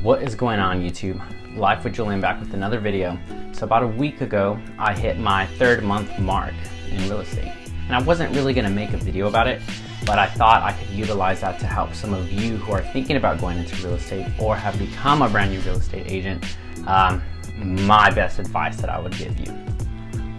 What is going on, YouTube? Life with Julian back with another video. So about a week ago, I hit my 3rd month mark in real estate. And I wasn't really gonna make a video about it, but I thought I could utilize that to help some of you who are thinking about going into real estate or have become a brand new real estate agent, my best advice that I would give you.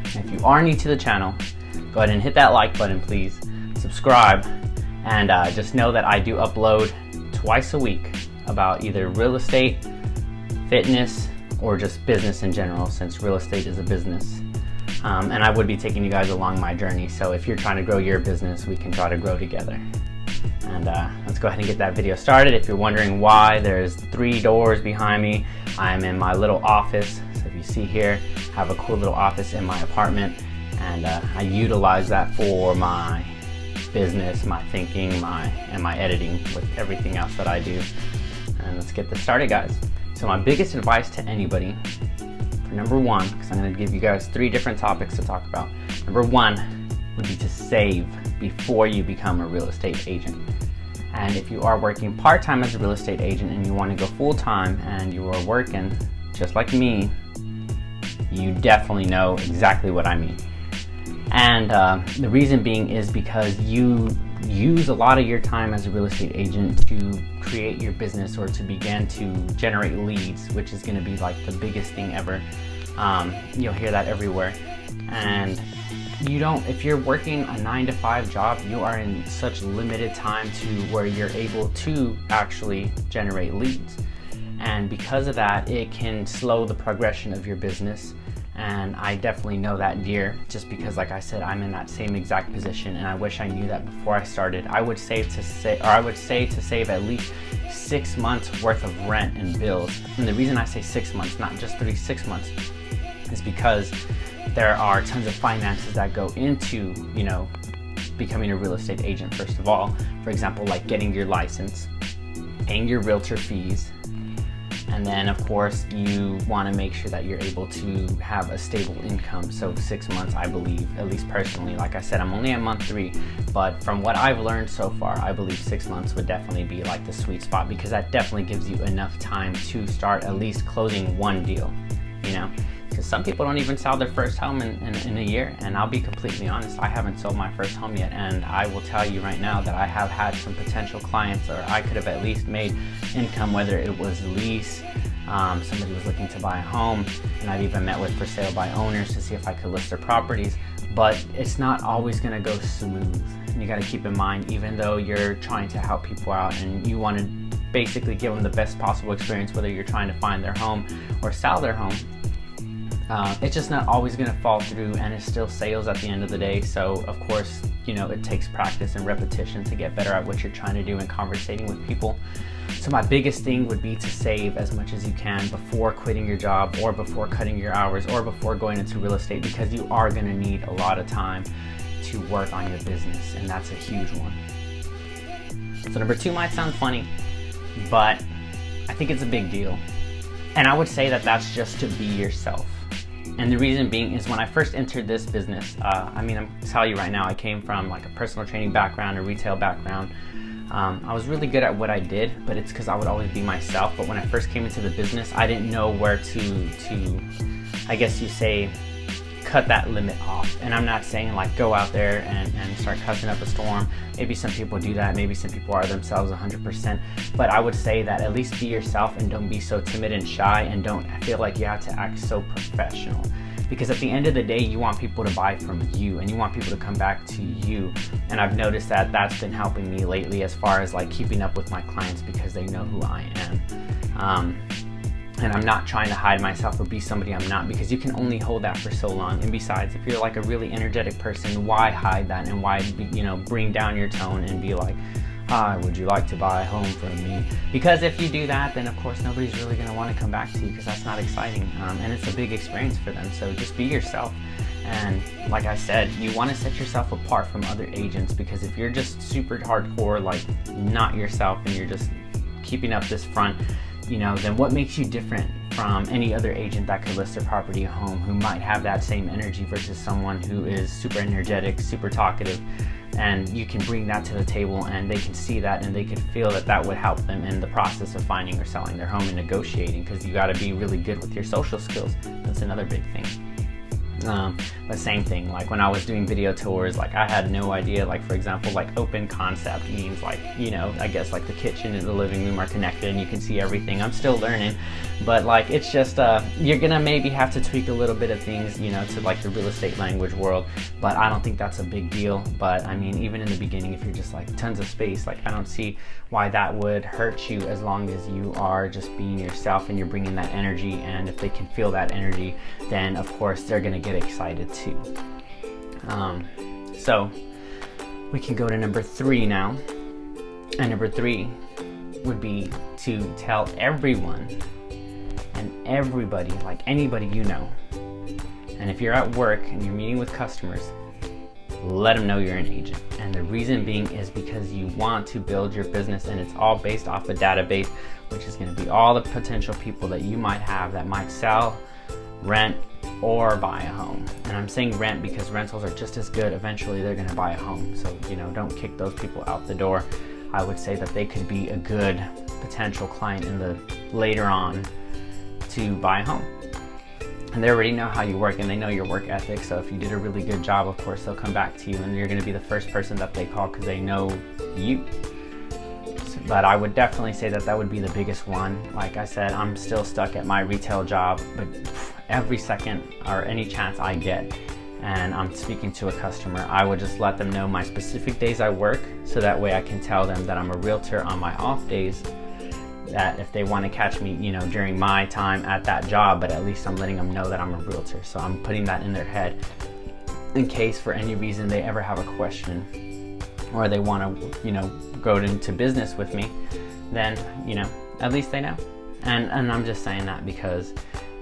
If you are new to the channel, go ahead and hit that like button, please. Subscribe, and just know that I do upload twice a week about either real estate, fitness, or just business in general, since real estate is a business. And I would be taking you guys along my journey. So if you're trying to grow your business, we can try to grow together. And let's go ahead and get that video started. If you're wondering why there's 3 doors behind me, I'm in my little office. So if you see here, I have a cool little office in my apartment, and I utilize that for my business, my thinking, and my editing with everything else that I do. And let's get this started, guys. So my biggest advice to anybody, for number 1, because I'm going to give you guys 3 different topics to talk about. Number 1 would be to save before you become a real estate agent. And if you are working part-time as a real estate agent and you want to go full-time and you are working just like me, you definitely know exactly what I mean. And the reason being is because you use a lot of your time as a real estate agent to create your business or to begin to generate leads, which is going to be like the biggest thing ever. You'll hear that everywhere. And if you're working a 9-to-5 job, you are in such limited time to where you're able to actually generate leads. And because of that, it can slow the progression of your business. And I definitely know that, dear, just because, like I said, I'm in that same exact position, and I wish I knew that before I started. I would say to save at least 6 months worth of rent and bills. And the reason I say 6 months, not just 6 months, is because there are tons of finances that go into, becoming a real estate agent. First of all, for example, like getting your license, paying your realtor fees. And then, of course, you want to make sure that you're able to have a stable income. So 6 months, I believe, at least personally, like I said, I'm only at month 3, but from what I've learned so far, I believe 6 months would definitely be like the sweet spot, because that definitely gives you enough time to start at least closing one deal, because some people don't even sell their first home in a year. And I'll be completely honest, I haven't sold my first home yet, and I will tell you right now that I have had some potential clients, or I could have at least made income, whether it was lease, somebody was looking to buy a home, and I've even met with for sale by owners to see if I could list their properties. But it's not always going to go smooth. And you got to keep in mind, even though you're trying to help people out and you want to basically give them the best possible experience, whether you're trying to find their home or sell their home, it's just not always going to fall through, and it's still sales at the end of the day. So of course, it takes practice and repetition to get better at what you're trying to do and conversating with people. So my biggest thing would be to save as much as you can before quitting your job, or before cutting your hours, or before going into real estate, because you are going to need a lot of time to work on your business, and that's a huge one. So number 2 might sound funny, but I think it's a big deal. And I would say that that's just to be yourself. And the reason being is, when I first entered this business, I'm telling you right now, I came from like a personal training background, a retail background. I was really good at what I did, but it's because I would always be myself. But when I first came into the business, I didn't know where to I guess you say, cut that limit off. And I'm not saying like go out there and start cussing up a storm. Maybe some people do that. Maybe some people are themselves 100%. But I would say that at least be yourself, and don't be so timid and shy, and don't feel like you have to act so professional. Because at the end of the day, you want people to buy from you, and you want people to come back to you. And I've noticed that that's been helping me lately, as far as like keeping up with my clients, because they know who I am. And I'm not trying to hide myself or be somebody I'm not, because you can only hold that for so long. And besides, if you're like a really energetic person, why hide that? And why, bring down your tone and be like, hi, would you like to buy a home from me? Because if you do that, then of course nobody's really going to want to come back to you, because that's not exciting. And it's a big experience for them. So just be yourself. And like I said, you want to set yourself apart from other agents, because if you're just super hardcore, like not yourself, and you're just keeping up this front, then what makes you different from any other agent that could list their property or home, who might have that same energy, versus someone who is super energetic, super talkative, and you can bring that to the table, and they can see that, and they can feel that that would help them in the process of finding or selling their home and negotiating, because you got to be really good with your social skills. That's another big thing. But same thing, like when I was doing video tours, like I had no idea, like for example, like open concept means like, you know, I guess like the kitchen and the living room are connected and you can see everything. I'm still learning, but like it's just you're gonna maybe have to tweak a little bit of things, you know, to like the real estate language world, but I don't think that's a big deal. But I mean, even in the beginning, if you're just like tons of space, like I don't see why that would hurt you, as long as you are just being yourself and you're bringing that energy, and if they can feel that energy, then of course they're gonna get excited too. So we can go to number 3 now, and number 3 would be to tell everyone and everybody, like anybody you know, and if you're at work and you're meeting with customers, let them know you're an agent. And the reason being is because you want to build your business, and it's all based off a database, which is going to be all the potential people that you might have that might sell, rent, or buy a home. And I'm saying rent because rentals are just as good. Eventually they're going to buy a home, so you know, don't kick those people out the door. I would say that they could be a good potential client in the later on to buy a home, and they already know how you work and they know your work ethic. So if you did a really good job, of course they'll come back to you, and you're going to be the first person that they call because they know you. But I would definitely say that that would be the biggest one. Like I said, I'm still stuck at my retail job, but every second or any chance I get and I'm speaking to a customer, I would just let them know my specific days I work, so that way I can tell them that I'm a realtor on my off days, that if they want to catch me, you know, during my time at that job, but at least I'm letting them know that I'm a realtor. So I'm putting that in their head in case for any reason they ever have a question or they want to, you know, go into business with me, then, you know, at least they know. And I'm just saying that because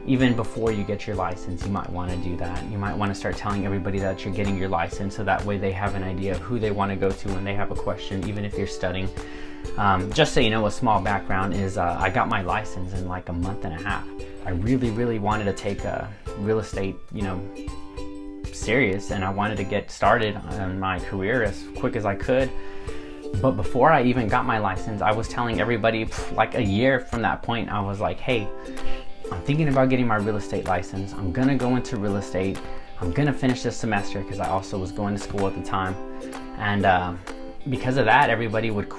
even before you get your license, you might want to do that. You might want to start telling everybody that you're getting your license, so that way they have an idea of who they want to go to when they have a question, even if you're studying. Just so you know, a small background is I got my license in like a month and a half. I really wanted to take real estate, you know, serious, and I wanted to get started on my career as quick as I could. But before I even got my license, I was telling everybody, like a year from that point, I was like, hey, I'm thinking about getting my real estate license. I'm gonna go into real estate. I'm gonna finish this semester, because I also was going to school at the time. And because of that, everybody would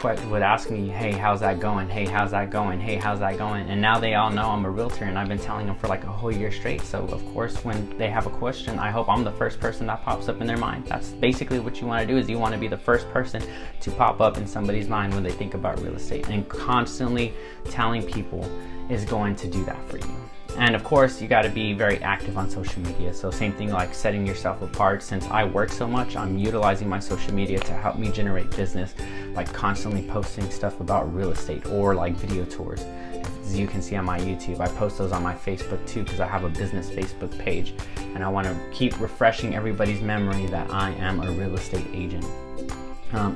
ask me, hey, how's that going? Hey, how's that going? Hey, how's that going? And now they all know I'm a realtor, and I've been telling them for like a whole year straight. So of course, when they have a question, I hope I'm the first person that pops up in their mind. That's basically what you want to do, is you want to be the first person to pop up in somebody's mind when they think about real estate. And constantly telling people is going to do that for you. And of course, you got to be very active on social media. So same thing, like setting yourself apart. Since I work so much, I'm utilizing my social media to help me generate business, like constantly posting stuff about real estate or like video tours. As you can see on my YouTube, I post those on my Facebook too, because I have a business Facebook page, and I want to keep refreshing everybody's memory that I am a real estate agent.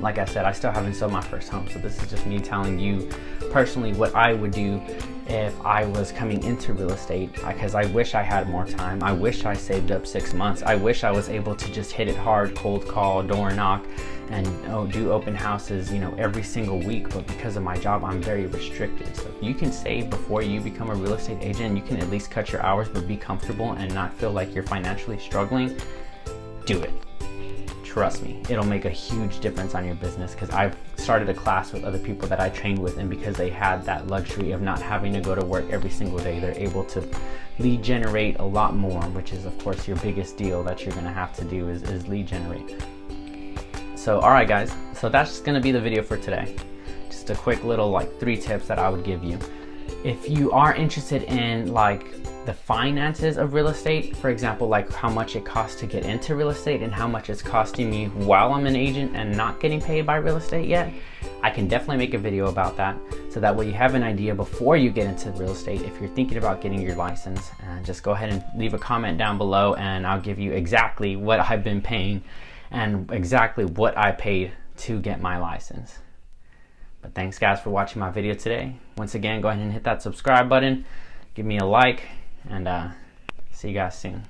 Like I said, I still haven't sold my first home, so this is just me telling you personally what I would do if I was coming into real estate, because I wish I had more time. I wish I saved up 6 months. I wish I was able to just hit it hard, cold call, door knock, and do open houses, you know, every single week. But because of my job, I'm very restricted. So if you can save before you become a real estate agent, you can at least cut your hours but be comfortable and not feel like you're financially struggling, do it. Trust me, it'll make a huge difference on your business, because I've started a class with other people that I trained with, and because they had that luxury of not having to go to work every single day, they're able to lead generate a lot more, which is of course your biggest deal that you're gonna have to do is lead generate. So alright guys, so that's gonna be the video for today. Just a quick little like 3 tips that I would give you. If you are interested in like the finances of real estate, for example, like how much it costs to get into real estate and how much it's costing me while I'm an agent and not getting paid by real estate yet, I can definitely make a video about that, so that way you have an idea before you get into real estate. If you're thinking about getting your license, just go ahead and leave a comment down below, and I'll give you exactly what I've been paying and exactly what I paid to get my license. But thanks guys for watching my video today. Once again, go ahead and hit that subscribe button, give me a like, and see you guys soon.